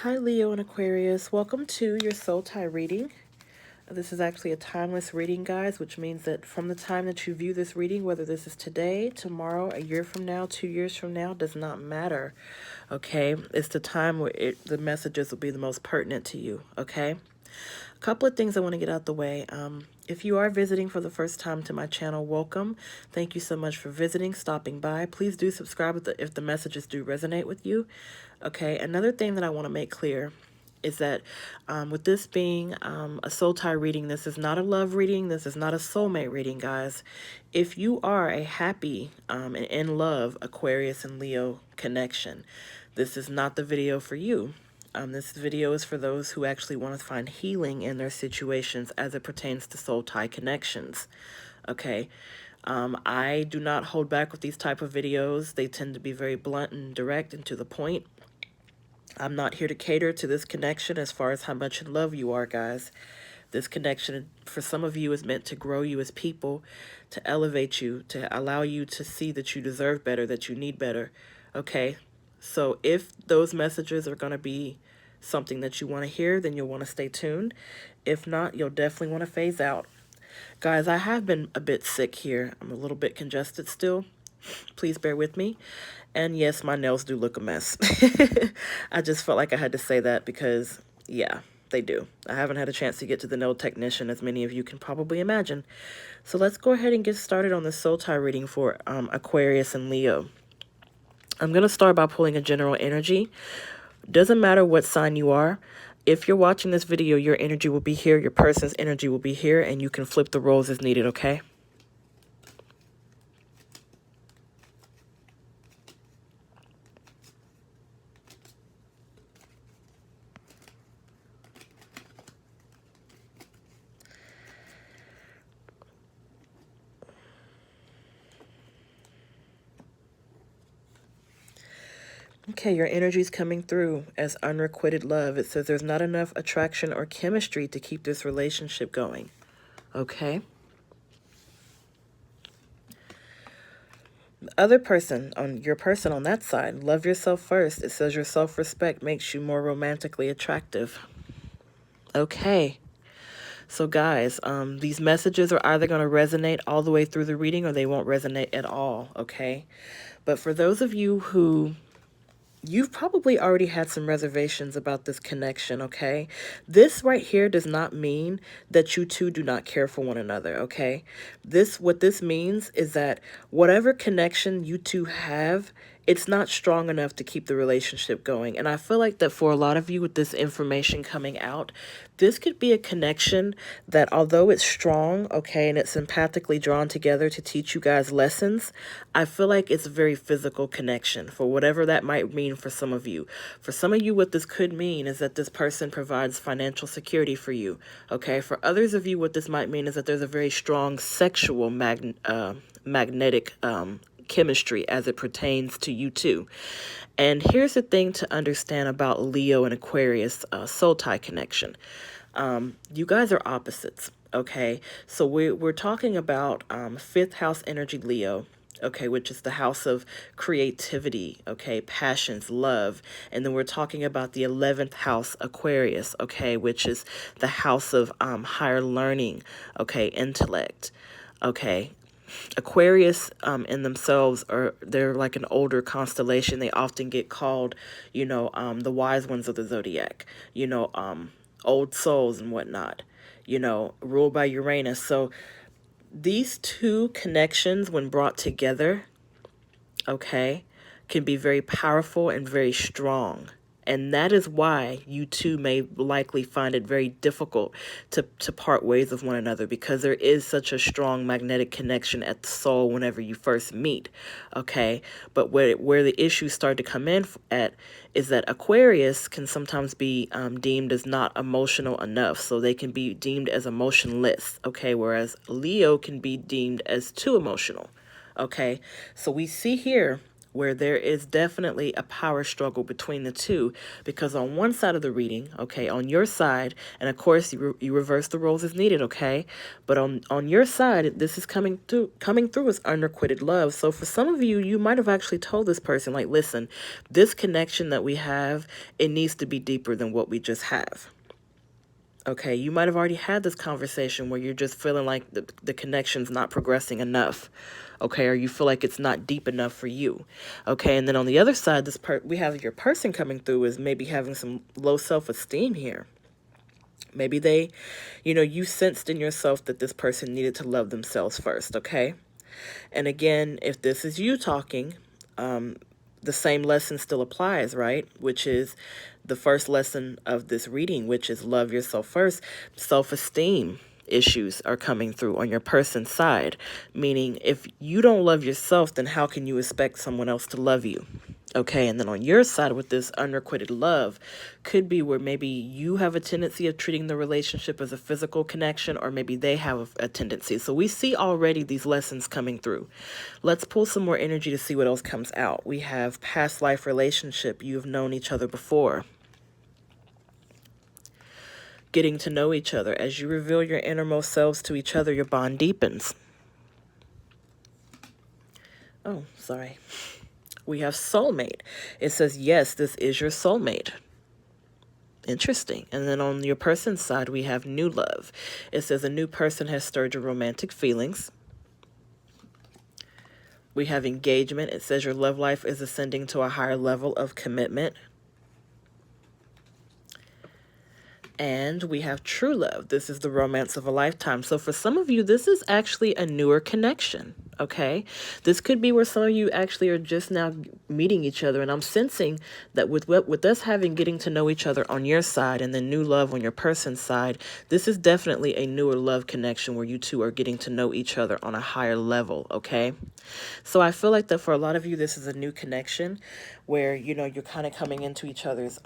Hi, Leo and Aquarius. Welcome to your soul tie reading. This is actually a timeless reading, guys, which means that from the time that you view this reading, whether this is today, tomorrow, a year from now, 2 years from now, does not matter. Okay? It's the time where the messages will be the most pertinent to you. Okay? A couple of things I want to get out the way. If you are visiting for the first time to my channel, welcome. Thank you so much for visiting, stopping by. Please do subscribe if the messages do resonate with you. Okay, another thing that I want to make clear is that with this being a soul tie reading, this is not a love reading. This is not a soulmate reading, guys. If you are a happy and in love Aquarius and Leo connection, this is not the video for you. This video is for those who actually want to find healing in their situations as it pertains to soul tie connections. Okay. I do not hold back with these type of videos. They tend to be very blunt and direct and to the point. I'm not here to cater to this connection as far as how much in love you are, guys. This connection, for some of you, is meant to grow you as people, to elevate you, to allow you to see that you deserve better, that you need better. Okay? So if those messages are going to be something that you want to hear, then you'll want to stay tuned. If not, you'll definitely want to phase out. Guys, I have been a bit sick here. I'm a little bit congested still. Please bear with me. And yes, my nails do look a mess. I just felt like I had to say that because, yeah, they do. I haven't had a chance to get to the nail technician, as many of you can probably imagine. So let's go ahead and get started on the soul tie reading for Aquarius and Leo. I'm going to start by pulling a general energy. Doesn't matter what sign you are. If you're watching this video, your energy will be here, your person's energy will be here, and you can flip the roles as needed, okay? Okay, your energy is coming through as unrequited love. It says there's not enough attraction or chemistry to keep this relationship going. Okay. The other person, your person on that side, love yourself first. It says your self-respect makes you more romantically attractive. Okay. So guys, these messages are either going to resonate all the way through the reading or they won't resonate at all. Okay. But for those of you who you've probably already had some reservations about this connection, okay? This right here does not mean that you two do not care for one another, okay? What this means is that whatever connection you two have, it's not strong enough to keep the relationship going. And I feel like that for a lot of you with this information coming out, this could be a connection that although it's strong, okay, and it's empathically drawn together to teach you guys lessons, I feel like it's a very physical connection for whatever that might mean for some of you. For some of you, what this could mean is that this person provides financial security for you, okay? For others of you, what this might mean is that there's a very strong sexual magnetic chemistry as it pertains to you two. And here's the thing to understand about Leo and Aquarius soul tie connection. You guys are opposites, okay? So we're talking about fifth house energy Leo, okay, which is the house of creativity, okay, passions, love. And then we're talking about the 11th house Aquarius, okay, which is the house of higher learning, okay, intellect, okay. Aquarius in themselves they're like an older constellation. They often get called, the wise ones of the zodiac, old souls and whatnot, ruled by Uranus. So these two connections, when brought together, okay, can be very powerful and very strong. And that is why you two may likely find it very difficult to part ways with one another, because there is such a strong magnetic connection at the soul whenever you first meet, okay? But where the issues start to come in at is that Aquarius can sometimes be deemed as not emotional enough, so they can be deemed as emotionless, okay? Whereas Leo can be deemed as too emotional, okay? So we see here where there is definitely a power struggle between the two, because on one side of the reading, okay, on your side, and of course you reverse the roles as needed, okay, but on your side, this is coming through as unrequited love. So for some of you, you might have actually told this person, like, listen, this connection that we have, it needs to be deeper than what we just have. Okay, you might have already had this conversation where you're just feeling like the connection's not progressing enough. Okay, or you feel like it's not deep enough for you. Okay, and then on the other side, we have your person coming through is maybe having some low self-esteem here. Maybe you sensed in yourself that this person needed to love themselves first, okay? And again, if this is you talking, the same lesson still applies, right? Which is the first lesson of this reading, which is love yourself first. Self-esteem issues are coming through on your person's side, meaning if you don't love yourself, then how can you expect someone else to love you? Okay, and then on your side with this unrequited love could be where maybe you have a tendency of treating the relationship as a physical connection, or maybe they have a tendency. So we see already these lessons coming through. Let's pull some more energy to see what else comes out. We have past life relationship. You've known each other before. Getting to know each other. As you reveal your innermost selves to each other, your bond deepens. Oh, sorry. We have soulmate. It says, yes, this is your soulmate. Interesting. And then on your person's side, we have new love. It says a new person has stirred your romantic feelings. We have engagement. It says your love life is ascending to a higher level of commitment. And we have true love. This is the romance of a lifetime. So for some of you, this is actually a newer connection, okay? This could be where some of you actually are just now meeting each other. And I'm sensing that with us getting to know each other on your side and then new love on your person's side, this is definitely a newer love connection where you two are getting to know each other on a higher level, okay? So I feel like that for a lot of you, this is a new connection where, you're kind of coming into each other's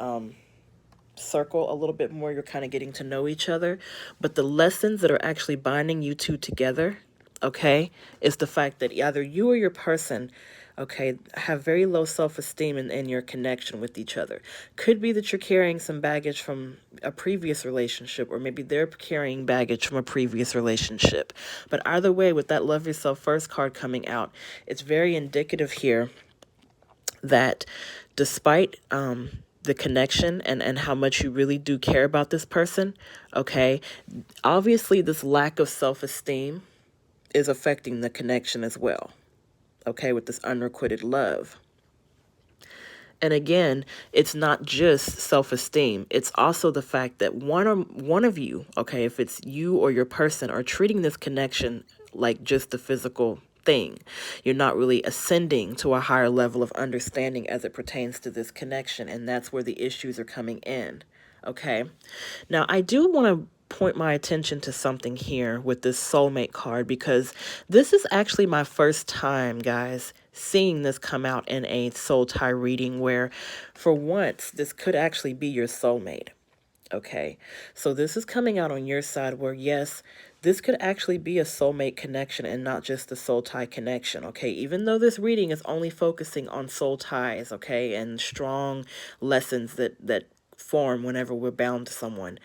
circle a little bit more. You're kind of getting to know each other, but the lessons that are actually binding you two together, okay, is the fact that either you or your person, okay, have very low self-esteem in your connection with each other. Could be that you're carrying some baggage from a previous relationship, or maybe they're carrying baggage from a previous relationship. But either way, with that love yourself first card coming out, it's very indicative here that despite the connection and how much you really do care about this person, okay, obviously this lack of self-esteem is affecting the connection as well, okay, with this unrequited love. And again, it's not just self-esteem. It's also the fact that one of you, okay, if it's you or your person, are treating this connection like just the physical thing. You're not really ascending to a higher level of understanding as it pertains to this connection, and that's where the issues are coming in, okay? Now, I do want to point my attention to something here with this soulmate card, because this is actually my first time, guys, seeing this come out in a soul tie reading where, for once, this could actually be your soulmate. Okay, so this is coming out on your side where, yes, this could actually be a soulmate connection and not just the soul tie connection, okay? Even though this reading is only focusing on soul ties, okay, and strong lessons that form whenever we're bound to someone,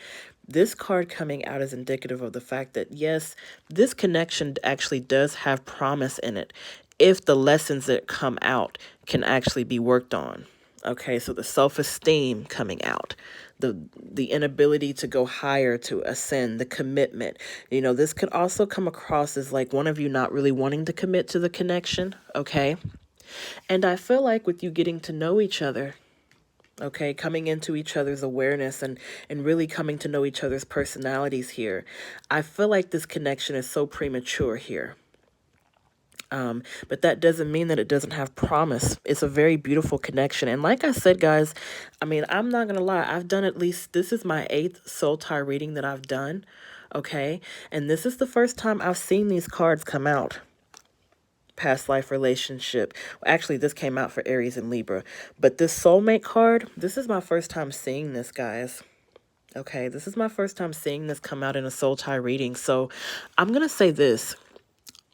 this card coming out is indicative of the fact that, yes, this connection actually does have promise in it if the lessons that come out can actually be worked on. Okay, so the self-esteem coming out, the inability to go higher, to ascend, the commitment. This could also come across as like one of you not really wanting to commit to the connection, okay? And I feel like with you getting to know each other, okay, coming into each other's awareness and really coming to know each other's personalities here, I feel like this connection is so premature here. But that doesn't mean that it doesn't have promise. It's a very beautiful connection. And like I said, guys, I mean, I'm not going to lie. I've done this is my 8th soul tie reading that I've done. Okay. And this is the first time I've seen these cards come out. Past life relationship. Actually, this came out for Aries and Libra. But this soulmate card, this is my first time seeing this, guys. Okay. This is my first time seeing this come out in a soul tie reading. So I'm going to say this.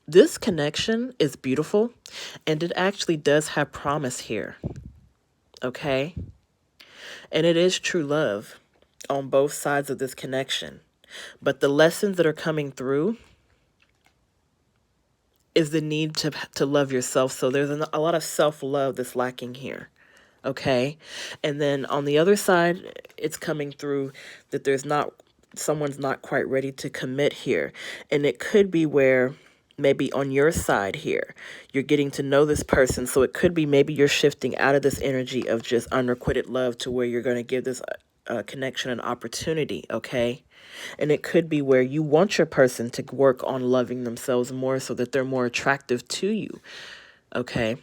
This connection is beautiful, and it actually does have promise here. Okay? And it is true love on both sides of this connection. But the lessons that are coming through is the need to love yourself. So there's a lot of self-love that's lacking here. Okay? And then on the other side, it's coming through that someone's not quite ready to commit here. And it could be where maybe on your side here, you're getting to know this person. So it could be maybe you're shifting out of this energy of just unrequited love to where you're going to give this connection an opportunity, okay? And it could be where you want your person to work on loving themselves more so that they're more attractive to you, okay?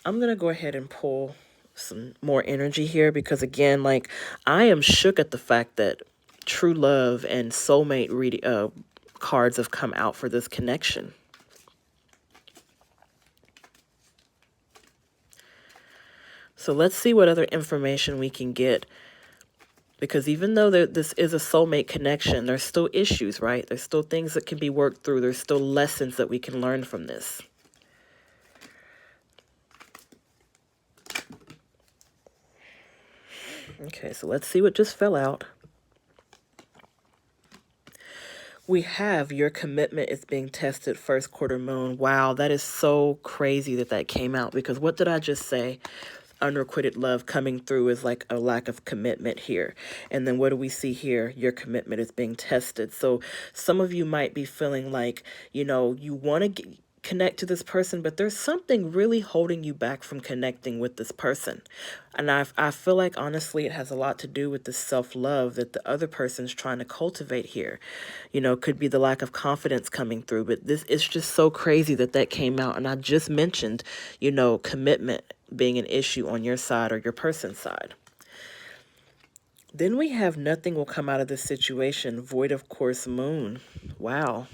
I'm going to go ahead and pull some more energy here because, again, like, I am shook at the fact that true love and soulmate cards have come out for this connection. So let's see what other information we can get. Because even though this is a soulmate connection, there's still issues, right? There's still things that can be worked through. There's still lessons that we can learn from this. Okay, so let's see what just fell out. We have your commitment is being tested, first quarter moon. Wow, that is so crazy that came out, because what did I just say? Unrequited love coming through is like a lack of commitment here. And then what do we see here? Your commitment is being tested. So some of you might be feeling like, you know, you want to connect to this person, but there's something really holding you back from connecting with this person. And I feel like, honestly, it has a lot to do with the self-love that the other person's trying to cultivate here. You know, could be the lack of confidence coming through, but it's just so crazy that came out. And I just mentioned, you know, commitment being an issue on your side or your person's side. Then we have nothing will come out of this situation, void of course moon. Wow.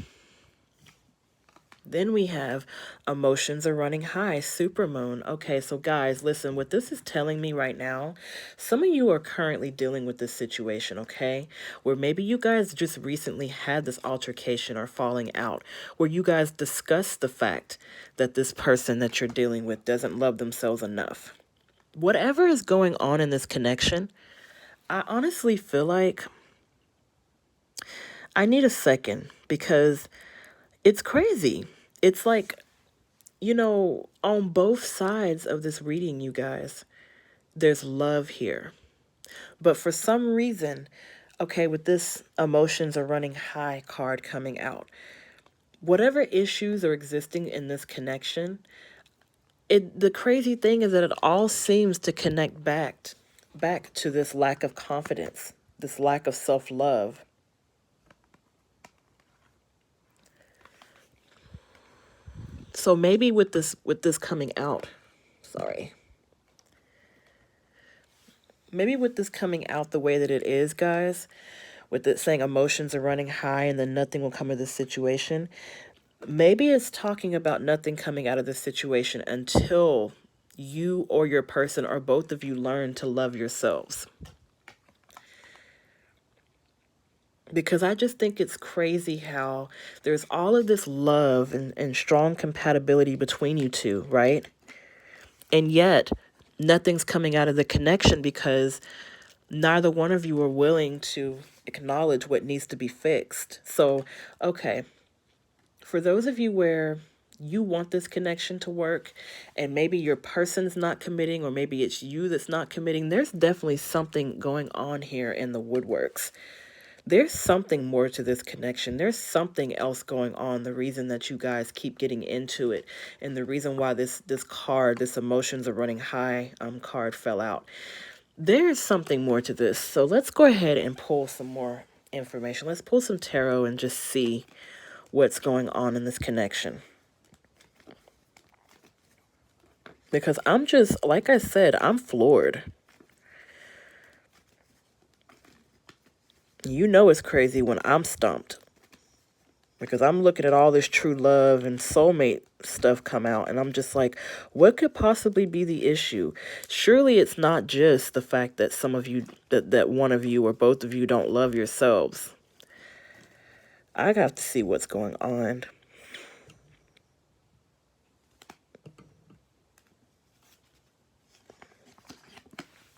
Then we have emotions are running high, supermoon. Okay, so guys, listen, what this is telling me right now, some of you are currently dealing with this situation, okay? Where maybe you guys just recently had this altercation or falling out, where you guys discussed the fact that this person that you're dealing with doesn't love themselves enough. Whatever is going on in this connection, I honestly feel like I need a second, because it's crazy. It's like, you know, on both sides of this reading, you guys, there's love here. But for some reason, okay, with this emotions are running high card coming out, whatever issues are existing in this connection, the crazy thing is that it all seems to connect back to this lack of confidence, this lack of self-love. So maybe with this coming out, sorry. Maybe with this coming out the way that it is, guys, with it saying emotions are running high and then nothing will come of this situation, maybe it's talking about nothing coming out of this situation until you or your person or both of you learn to love yourselves. Because I just think it's crazy how there's all of this love and strong compatibility between you two, right? And yet nothing's coming out of the connection because neither one of you are willing to acknowledge what needs to be fixed. So, okay, for those of you where you want this connection to work and maybe your person's not committing, or maybe it's you that's not committing, there's definitely something going on here in the woodworks. There's something more to this connection. There's something else going on. The reason that you guys keep getting into it, and the reason why this card, this emotions are running high card fell out. There's something more to this. So let's go ahead and pull some more information. Let's pull some tarot and just see what's going on in this connection. Because I'm just, like I said, I'm floored. You know it's crazy when I'm stumped. Because I'm looking at all this true love and soulmate stuff come out, and I'm just like, what could possibly be the issue? Surely it's not just the fact that some of you, that one of you or both of you don't love yourselves. I got to see what's going on.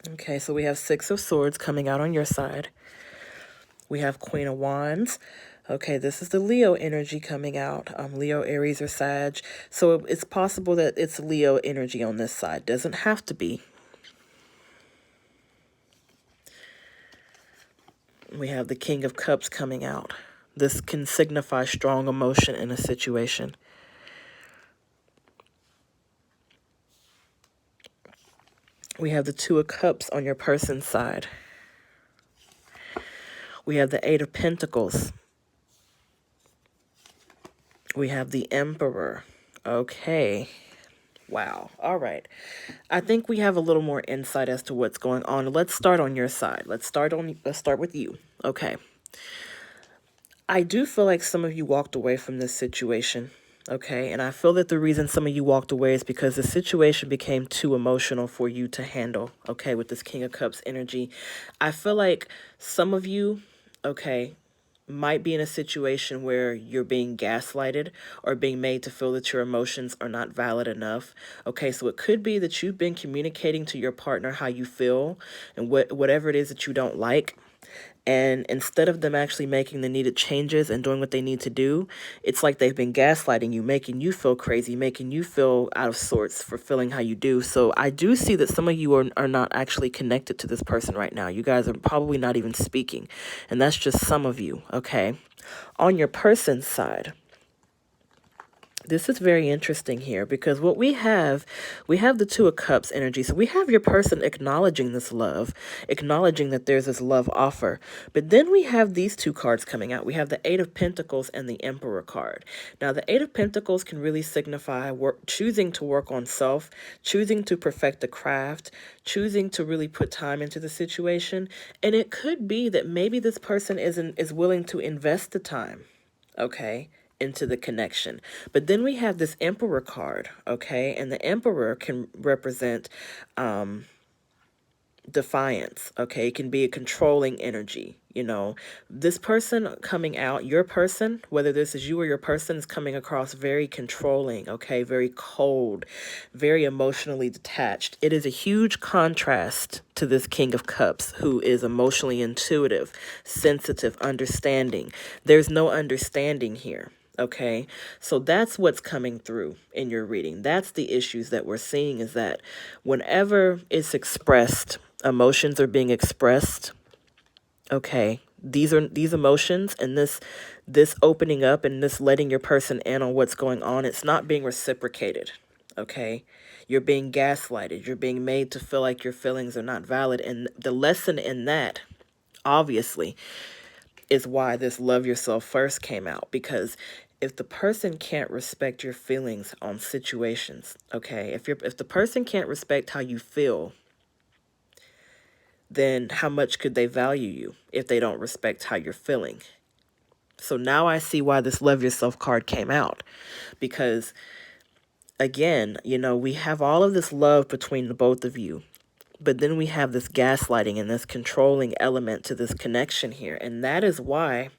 Okay, so we have Six of Swords coming out on your side. We have Queen of Wands. Okay, this is the Leo energy coming out. Leo, Aries, or Sag. So it's possible that it's Leo energy on this side. Doesn't have to be. We have the King of Cups coming out. This can signify strong emotion in a situation. We have the Two of Cups on your person's side. We have the Eight of Pentacles. We have the Emperor. Okay. Wow. All right. I think we have a little more insight as to what's going on. Let's start on your side. Let's start with you. Okay. I do feel like some of you walked away from this situation. Okay, and I feel that the reason some of you walked away is because the situation became too emotional for you to handle, okay, with this King of Cups energy. I feel like some of you, okay, might be in a situation where you're being gaslighted or being made to feel that your emotions are not valid enough. Okay, so it could be that you've been communicating to your partner how you feel and whatever it is that you don't like. And instead of them actually making the needed changes and doing what they need to do, it's like they've been gaslighting you, making you feel crazy, making you feel out of sorts for feeling how you do. So I do see that some of you are not actually connected to this person right now. You guys are probably not even speaking. And that's just some of you, okay? On your person's side, this is very interesting here because what we have the Two of Cups energy. So we have your person acknowledging this love, acknowledging that there's this love offer. But then we have these two cards coming out. We have the Eight of Pentacles and the Emperor card. Now, the Eight of Pentacles can really signify choosing to work on self, choosing to perfect the craft, choosing to really put time into the situation. And it could be that maybe this person is willing to invest the time, okay, into the connection. But then we have this Emperor card, okay? And the Emperor can represent defiance, okay? It can be a controlling energy, you know. This person coming out, your person, whether this is you or your person, is coming across very controlling, okay? Very cold, very emotionally detached. It is a huge contrast to this King of Cups, who is emotionally intuitive, sensitive, understanding. There's no understanding here. Okay, so that's what's coming through in your reading. That's the issues that we're seeing, is that whenever it's expressed, emotions are being expressed. Okay, these emotions and this opening up and this letting your person in on what's going on, it's not being reciprocated. Okay, you're being gaslighted. You're being made to feel like your feelings are not valid. And the lesson in that, obviously, is why this Love Yourself First came out. Because if the person can't respect your feelings on situations, okay, if the person can't respect how you feel, then how much could they value you if they don't respect how you're feeling? So now I see why this Love Yourself card came out. Because again, you know, we have all of this love between the both of you. But then we have this gaslighting and this controlling element to this connection here. And that is why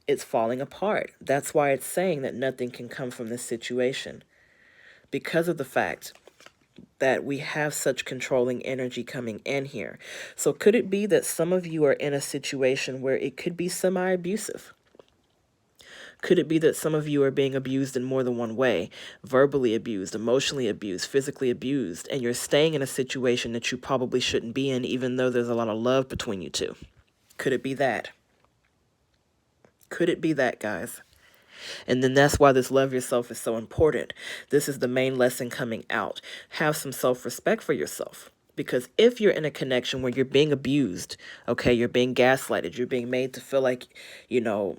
it's falling apart. That's why it's saying that nothing can come from this situation. Because of the fact that we have such controlling energy coming in here. So could it be that some of you are in a situation where it could be semi-abusive? Could it be that some of you are being abused in more than one way? Verbally abused, emotionally abused, physically abused, and you're staying in a situation that you probably shouldn't be in, even though there's a lot of love between you two? Could it be that? Could it be that, guys? And then that's why this Love Yourself is so important. This is the main lesson coming out. Have some self-respect for yourself. Because if you're in a connection where you're being abused, okay, you're being gaslighted, you're being made to feel like, you know,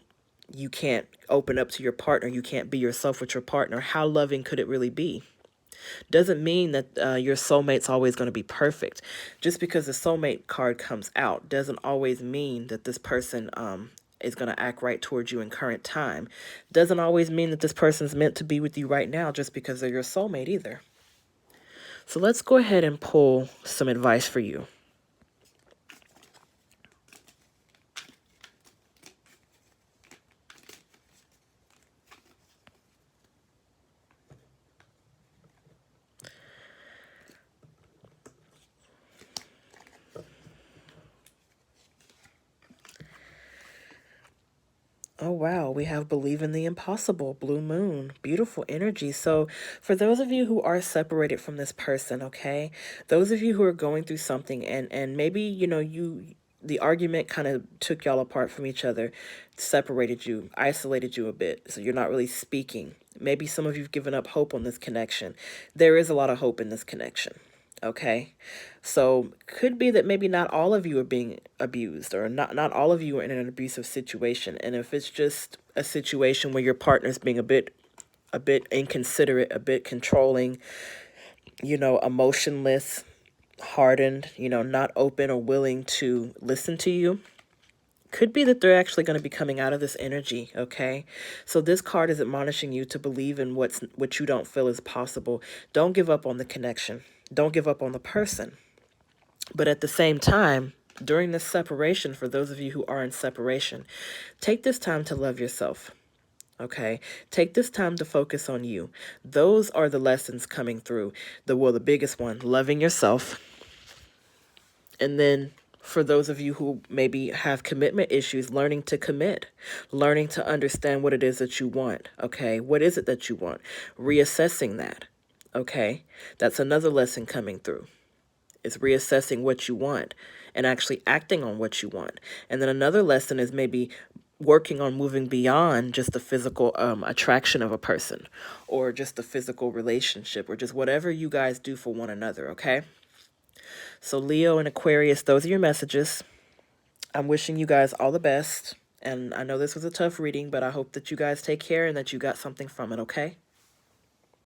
you can't open up to your partner, you can't be yourself with your partner, how loving could it really be? Doesn't mean that your soulmate's always going to be perfect. Just because the soulmate card comes out doesn't always mean that this person is going to act right towards you in current time. Doesn't always mean that this person's meant to be with you right now just because they're your soulmate either. So let's go ahead and pull some advice for you. Oh, wow. We have believe in the impossible, blue moon, beautiful energy. So, for those of you who are separated from this person, okay, those of you who are going through something and maybe, the argument kind of took y'all apart from each other, separated you, isolated you a bit. So, you're not really speaking. Maybe some of you've given up hope on this connection. There is a lot of hope in this connection. Okay. So could be that maybe not all of you are being abused, or not all of you are in an abusive situation. And if it's just a situation where your partner's being a bit inconsiderate, a bit controlling, emotionless, hardened, not open or willing to listen to you, could be that they're actually going to be coming out of this energy. Okay, so this card is admonishing you to believe in what you don't feel is possible. Don't give up on the connection. Don't give up on the person. But at the same time, during this separation, for those of you who are in separation, take this time to love yourself. Okay, take this time to focus on you. Those are the lessons coming through. The biggest one, loving yourself. And then for those of you who maybe have commitment issues, learning to commit, learning to understand what it is that you want. Okay, what is it that you want? Reassessing that. Okay, that's another lesson coming through, is reassessing what you want and actually acting on what you want. And then another lesson is maybe working on moving beyond just the physical attraction of a person, or just the physical relationship, or just whatever you guys do for one another. Okay, so Leo and Aquarius, those are your messages. I'm wishing you guys all the best. And I know this was a tough reading, but I hope that you guys take care and that you got something from it. Okay.